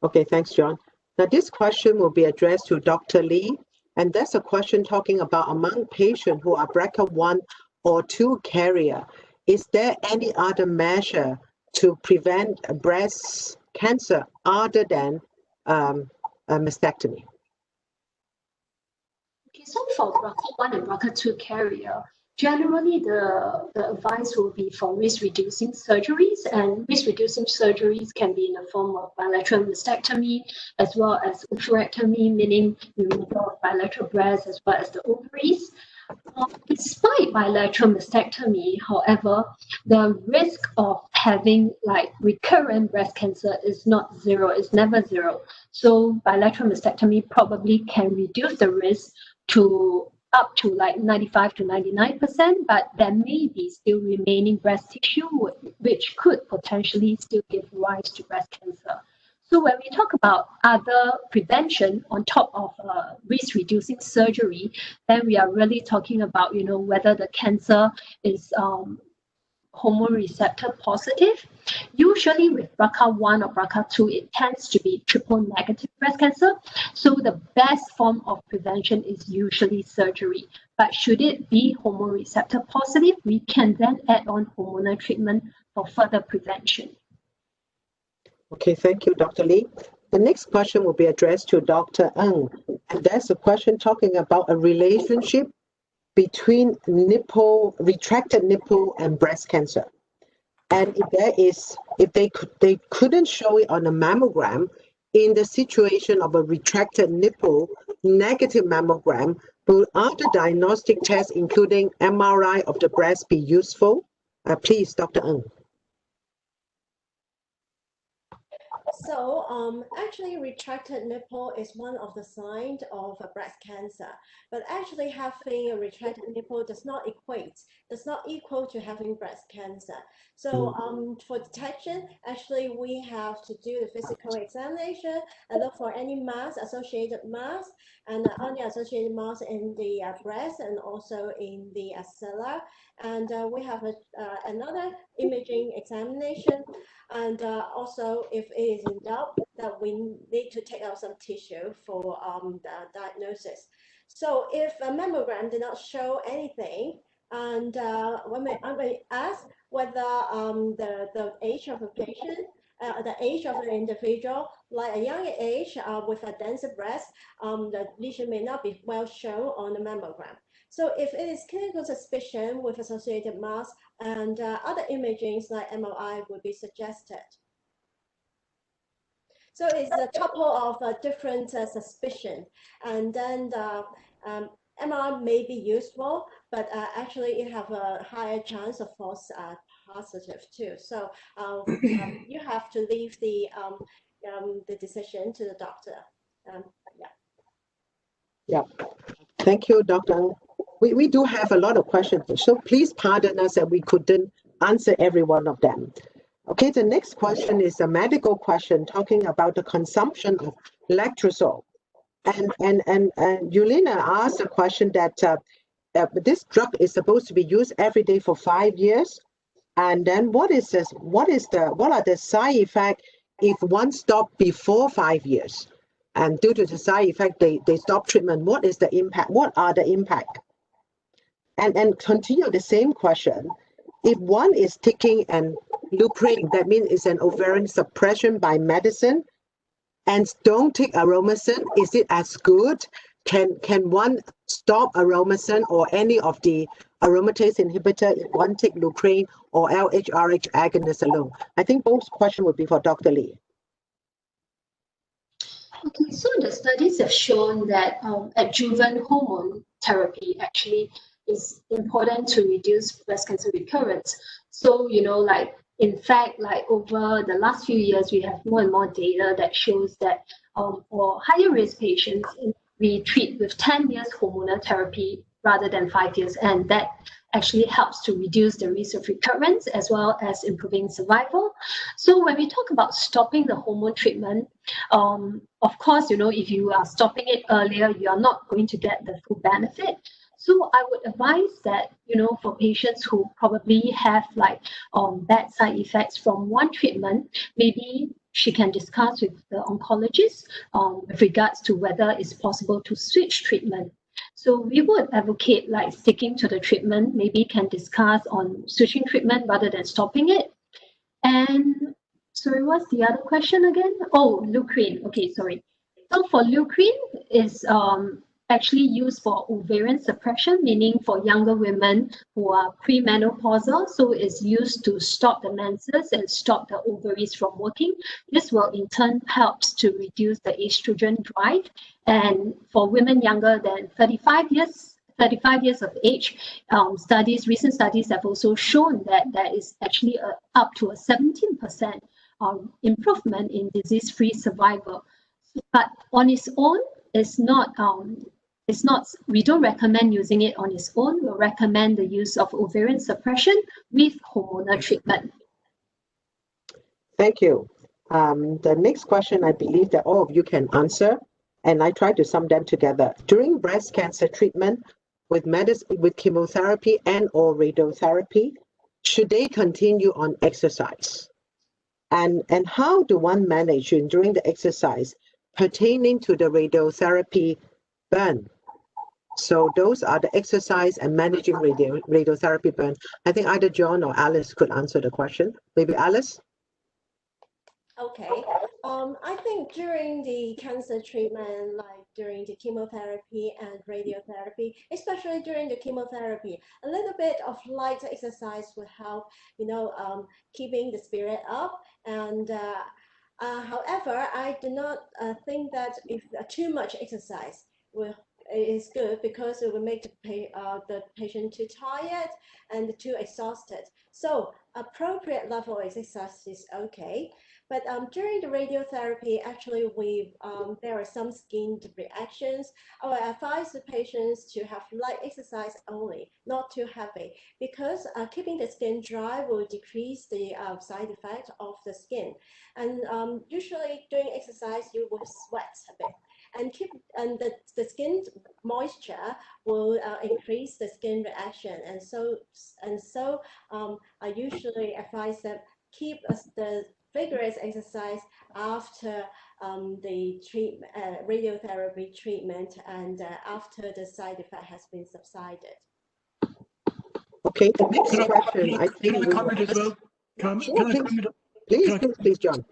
Okay, thanks, John. Now, this question will be addressed to Dr. Lee, and that's a question talking about among patients who are BRCA1 or 2 carrier, is there any other measure to prevent breast cancer other than a mastectomy? Okay, so for BRCA1 and BRCA2 carrier, generally the advice will be for risk-reducing surgeries, and risk-reducing surgeries can be in the form of bilateral mastectomy as well as oophorectomy, meaning removal of bilateral breasts as well as the ovaries. Despite bilateral mastectomy, however, the risk of having recurrent breast cancer is not zero, it's never zero. So bilateral mastectomy probably can reduce the risk to up to 95 to 99%, but there may be still remaining breast tissue which could potentially still give rise to breast cancer. So when we talk about other prevention on top of risk-reducing surgery, then we are really talking about, whether the cancer is hormone receptor positive. Usually with BRCA1 or BRCA2, it tends to be triple negative breast cancer. So the best form of prevention is usually surgery. But should it be hormone receptor positive, we can then add on hormonal treatment for further prevention. Okay, thank you, Dr. Lee. The next question will be addressed to Dr. Eng, and that's a question talking about a relationship between retracted nipple and breast cancer. And if they couldn't show it on a mammogram, in the situation of a retracted nipple, negative mammogram, will other diagnostic tests, including MRI of the breast, be useful? Please, Dr. Eng. So actually retracted nipple is one of the signs of breast cancer, but actually having a retracted nipple does not equal to having breast cancer. So for detection, actually we have to do the physical examination and look for any mass, associated mass, and only associated mass in the breast and also in the axilla. And we have another imaging examination. And also, if it is in doubt, that we need to take out some tissue for the diagnosis. So if a mammogram did not show anything, and when we ask whether the age of a patient, the age of the individual, like a younger age with a denser breast, the lesion may not be well shown on the mammogram. So if it is clinical suspicion with associated mass, and other imagings like MRI would be suggested. So it's a couple of different suspicion, and then the MRI may be useful, but actually it have a higher chance of false positive too. So you have to leave the decision to the doctor. Yeah. Thank you, Dr. We do have a lot of questions, so please pardon us that we couldn't answer every one of them. Okay, the next question is a medical question talking about the consumption of letrozol. And Yulina asked a question that this drug is supposed to be used every day for 5 years. And then what are the side effects if one stopped before 5 years? and due to the side effect, they stop treatment. What is the impact? What are the impact? And continue the same question. If one is taking an leuprine, that means it's an ovarian suppression by medicine, and don't take aromasin, is it as good? Can one stop aromasin or any of the aromatase inhibitor if one take leuprine or LHRH agonist alone? I think both questions would be for Dr. Lee. Okay, so the studies have shown that adjuvant hormone therapy actually is important to reduce breast cancer recurrence. So, in fact, over the last few years, we have more and more data that shows that for higher risk patients, we treat with 10 years hormonal therapy rather than 5 years, and that actually helps to reduce the risk of recurrence as well as improving survival. So when we talk about stopping the hormone treatment, of course, if you are stopping it earlier, you are not going to get the full benefit. So I would advise that, for patients who probably have bad side effects from one treatment, maybe she can discuss with the oncologist with regards to whether it's possible to switch treatment. So we would advocate sticking to the treatment, maybe can discuss on switching treatment rather than stopping it. And sorry, what's the other question again? Oh, leuprine. Okay, sorry. So for leuprine is actually used for ovarian suppression, meaning for younger women who are premenopausal. So it's used to stop the menses and stop the ovaries from working. This will in turn helps to reduce the estrogen drive. And for women younger than 35 years of age, recent studies have also shown that there is actually up to a 17% improvement in disease-free survival. But on its own, we don't recommend using it on its own. We'll recommend the use of ovarian suppression with hormonal treatment. Thank you. The next question, I believe that all of you can answer, and I try to sum them together. During breast cancer treatment with chemotherapy and or radiotherapy, should they continue on exercise? And how do one manage during the exercise pertaining to the radiotherapy burn? So those are the exercise and managing radiotherapy burn. I think either John or Alice could answer the question. Maybe Alice? Okay. I think during the cancer treatment, like during the chemotherapy and radiotherapy, especially during the chemotherapy, a little bit of light exercise will help, keeping the spirit up. And however, I do not think that if too much exercise is good, because it will make the patient too tired and too exhausted. So appropriate level of exercise is okay. But during the radiotherapy, actually, there are some skin reactions. I will advise the patients to have light exercise only, not too heavy, because keeping the skin dry will decrease the side effect of the skin. And usually during exercise, you will sweat a bit, and the skin moisture will increase the skin reaction. And so I usually advise them keep the vigorous exercise after the radiotherapy treatment and after the side effect has been subsided. Okay, the next question, I think. Can I comment as well? Please, John.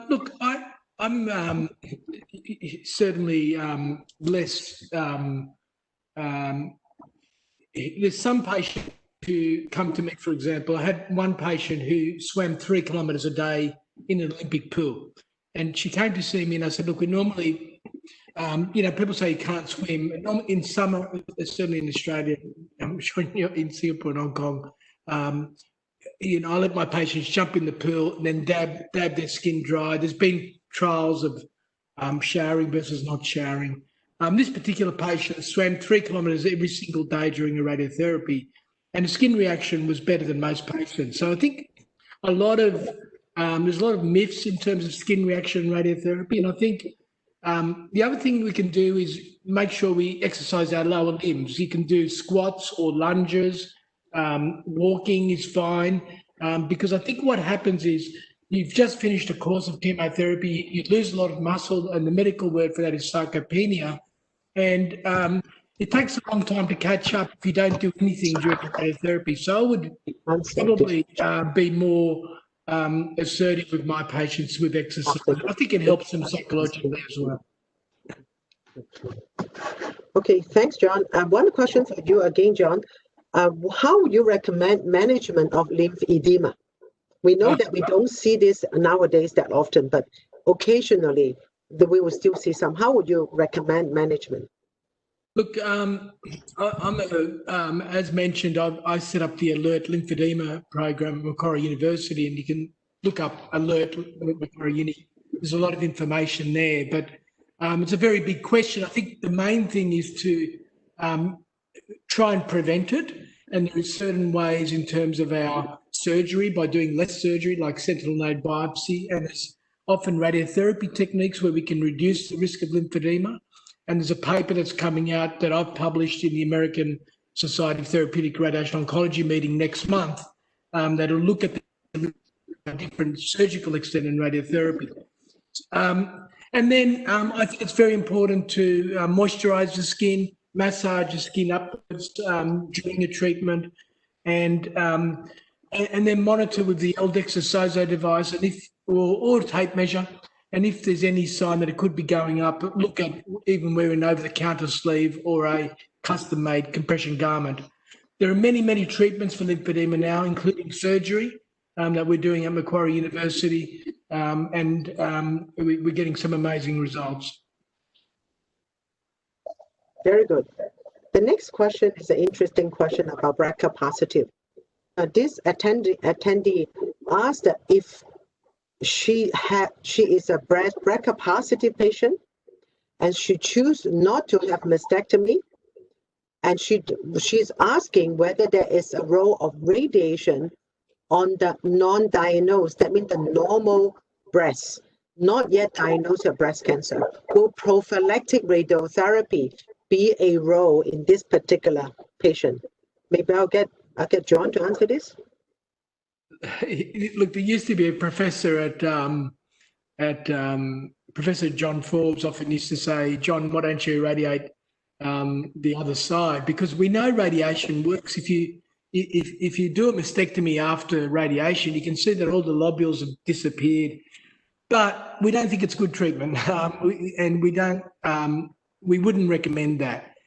Look, I'm certainly less. There's some patients who come to me, for example. I had one patient who swam 3 kilometres a day in an Olympic pool, and she came to see me, and I said, "Look, we normally, people say you can't swim. In summer, certainly in Australia, I'm sure in Singapore and Hong Kong, I let my patients jump in the pool and then dab their skin dry. There's been trials of showering versus not showering. This particular patient swam 3 kilometres every single day during a radiotherapy, and the skin reaction was better than most patients. So I think there's a lot of myths in terms of skin reaction and radiotherapy, and I think the other thing we can do is make sure we exercise our lower limbs. You can do squats or lunges. Walking is fine, because I think what happens is you've just finished a course of chemotherapy, you lose a lot of muscle, and the medical word for that is sarcopenia. And it takes a long time to catch up if you don't do anything during radiotherapy. So I would probably be more assertive with my patients with exercise. I think it helps them psychologically as well. Okay, thanks, John. One question for you again, John. How would you recommend management of lymphedema? We know that we don't see this nowadays that often, but occasionally we will still see some. How would you recommend management? Look, as mentioned, I set up the Alert Lymphedema program at Macquarie University, and you can look up Alert at Macquarie Uni. There's a lot of information there, but it's a very big question. I think the main thing is to try and prevent it, and there are certain ways in terms of our surgery by doing less surgery, like sentinel node biopsy, and there's often radiotherapy techniques where we can reduce the risk of lymphedema. And there's a paper that's coming out that I've published in the American Society of Therapeutic Radiation Oncology meeting next month that'll look at the different surgical extent in radiotherapy. And then I think it's very important to moisturise the skin, massage the skin upwards during the treatment, and then monitor with the L-dextrosozo device or tape measure. And if there's any sign that it could be going up, look at even wearing an over-the-counter sleeve or a custom-made compression garment. There are many, many treatments for lymphedema now, including surgery that we're doing at Macquarie University, and we're getting some amazing results. Very good. The next question is an interesting question about BRCA positive. This attendee asked that if she is a BRCA positive patient and she choose not to have mastectomy, and she's asking whether there is a role of radiation on the non-diagnosed, that means the normal breast, not yet diagnosed with breast cancer. Will prophylactic radiotherapy be a role in this particular patient? Maybe I'll get John to answer this. Look, there used to be a professor at Professor John Forbes often used to say, John, why don't you irradiate the other side? Because we know radiation works. If you do a mastectomy after radiation, you can see that all the lobules have disappeared, but we don't think it's good treatment, and we wouldn't recommend that.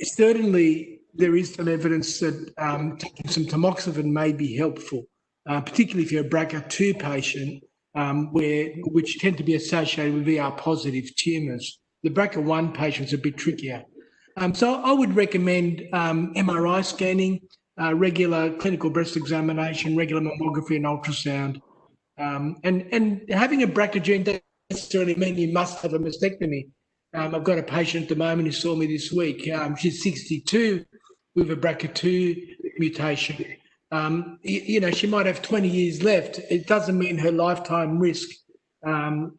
Certainly, there is some evidence that taking some tamoxifen may be helpful, particularly if you're a BRCA2 patient, which tend to be associated with ER-positive tumours. The BRCA1 patients are a bit trickier. So I would recommend MRI scanning, regular clinical breast examination, regular mammography and ultrasound. And having a BRCA gene doesn't necessarily mean you must have a mastectomy. I've got a patient at the moment who saw me this week. She's 62 with a BRCA2 mutation. She might have 20 years left. It doesn't mean her lifetime risk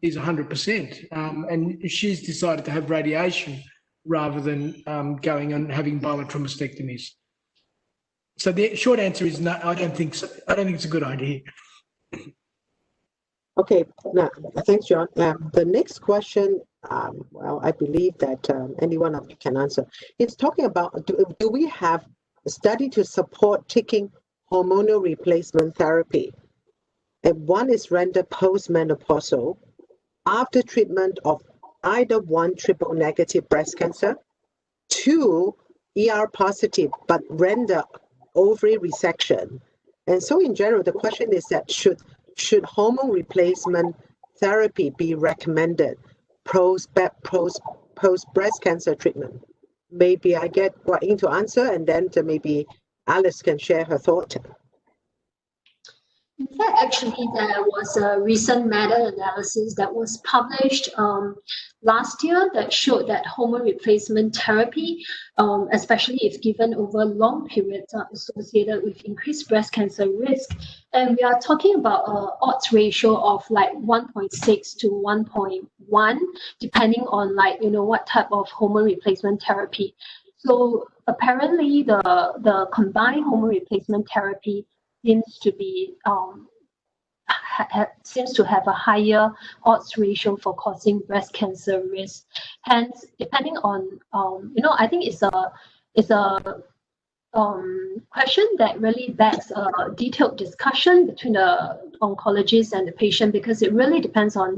is 100%. And she's decided to have radiation rather than going on having bilateral mastectomies. So the short answer is no. I don't think so. I don't think it's a good idea. Okay, now thanks, John. The next question, I believe that any one of you can answer. It's talking about do we have a study to support taking hormonal replacement therapy? And one is rendered postmenopausal after treatment of either 1 triple negative breast cancer, 2 ER positive but render ovary resection. And so in general, the question is that should hormone replacement therapy be recommended post breast cancer treatment? Maybe I get Guek Eng to answer, and then maybe Alice can share her thought. In fact, actually, there was a recent meta-analysis that was published last year that showed that hormone replacement therapy, especially if given over long periods, are associated with increased breast cancer risk. And we are talking about an odds ratio of like 1.6 to 1.1, depending on what type of hormone replacement therapy. So apparently, the combined hormone replacement therapy seems to be seems to have a higher odds ratio for causing breast cancer risk. Hence, depending on, I think it's a question that really begs a detailed discussion between the oncologist and the patient, because it really depends on,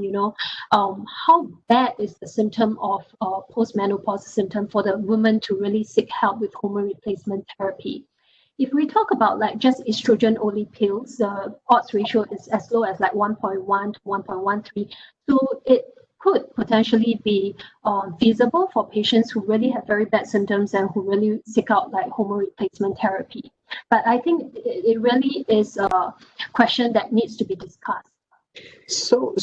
how bad is the symptom of postmenopausal symptom for the woman to really seek help with hormone replacement therapy. If we talk about like just estrogen only pills, the odds ratio is as low as like 1.1 to 1.13. So it could potentially be feasible for patients who really have very bad symptoms and who really seek out like hormone replacement therapy. But I think it really is a question that needs to be discussed. So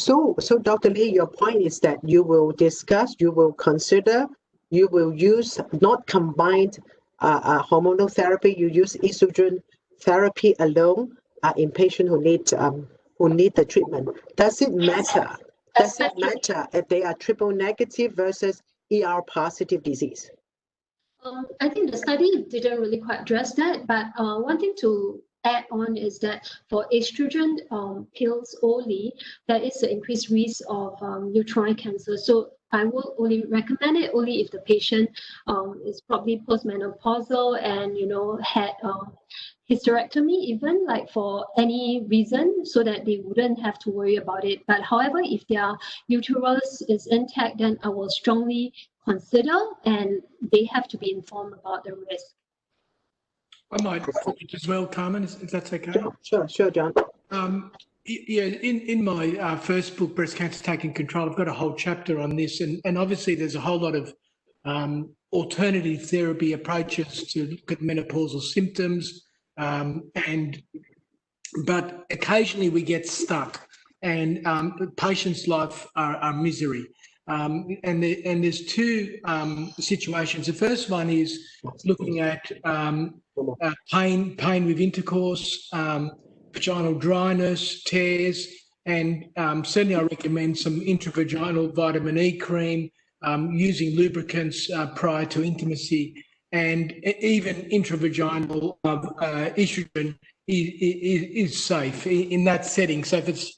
Dr. Lee, your point is that you will discuss, you will consider, you will use not combined hormonal therapy. You use estrogen therapy alone in patients who need the treatment. Does it matter? Does it matter if they are triple negative versus ER positive disease? I think the study didn't really quite address that, but one thing to add on is that for estrogen pills only, there is an increased risk of uterine cancer. So I will only recommend it only if the patient is probably postmenopausal and had hysterectomy, even like for any reason, so that they wouldn't have to worry about it. But however, if their uterus is intact, then I will strongly consider, and they have to be informed about the risk. I might comment as well, Carmen, if that's okay. Sure, John. Yeah, in my first book, Breast Cancer Taking Control, I've got a whole chapter on this, and obviously there's a whole lot of alternative therapy approaches to look at menopausal symptoms, but occasionally we get stuck, and patients' life are misery. And there's two situations. The first one is looking at pain with intercourse, vaginal dryness, tears, and certainly I recommend some intravaginal vitamin E cream, using lubricants prior to intimacy, and even intravaginal estrogen is safe in that setting. So if it's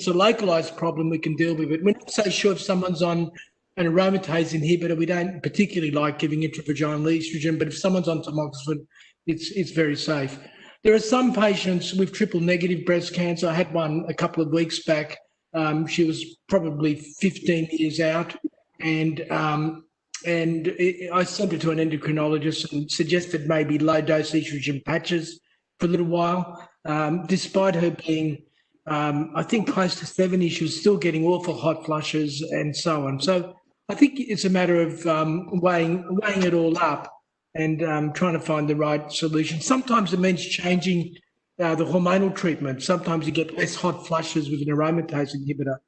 a localized problem, we can deal with it. We're not so sure if someone's on an aromatase inhibitor, we don't particularly like giving intravaginal estrogen, but if someone's on tamoxifen, it's very safe. There are some patients with triple negative breast cancer. I had one a couple of weeks back. She was probably 15 years out, and I sent her to an endocrinologist and suggested maybe low-dose estrogen patches for a little while. Despite her being, I think, close to 70, she was still getting awful hot flushes and so on. So I think it's a matter of weighing it all up and trying to find the right solution. Sometimes it means changing the hormonal treatment. Sometimes you get less hot flushes with an aromatase inhibitor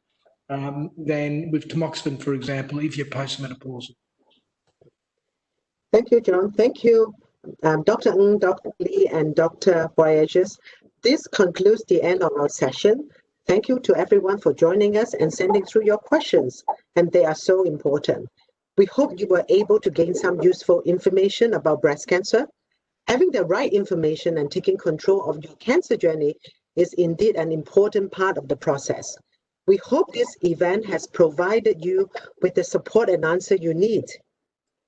than with tamoxifen, for example, if you're postmenopausal. Thank you, John. Thank you, Dr. Eng, Dr. Lee, and Dr. Boyages. This concludes the end of our session. Thank you to everyone for joining us and sending through your questions, and they are so important. We hope you were able to gain some useful information about breast cancer. Having the right information and taking control of your cancer journey is indeed an important part of the process. We hope this event has provided you with the support and answer you need.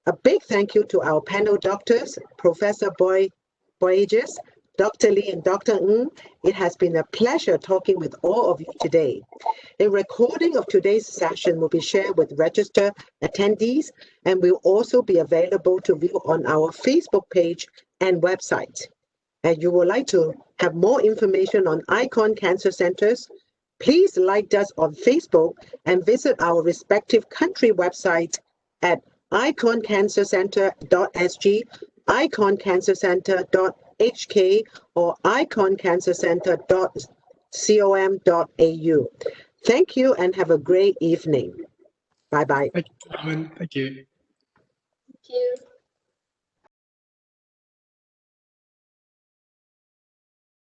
A big thank you to our panel doctors, Professor Boyages, Dr. Lee, and Dr. Eng. It has been a pleasure talking with all of you today. A recording of today's session will be shared with registered attendees and will also be available to view on our Facebook page and website. And you would like to have more information on Icon Cancer Centers, please like us on Facebook and visit our respective country website at iconcancercenter.sg, iconcancercenter.hk, or iconcancercenter.com.au. Thank you and have a great evening. Bye-bye. Thank you. Thank you.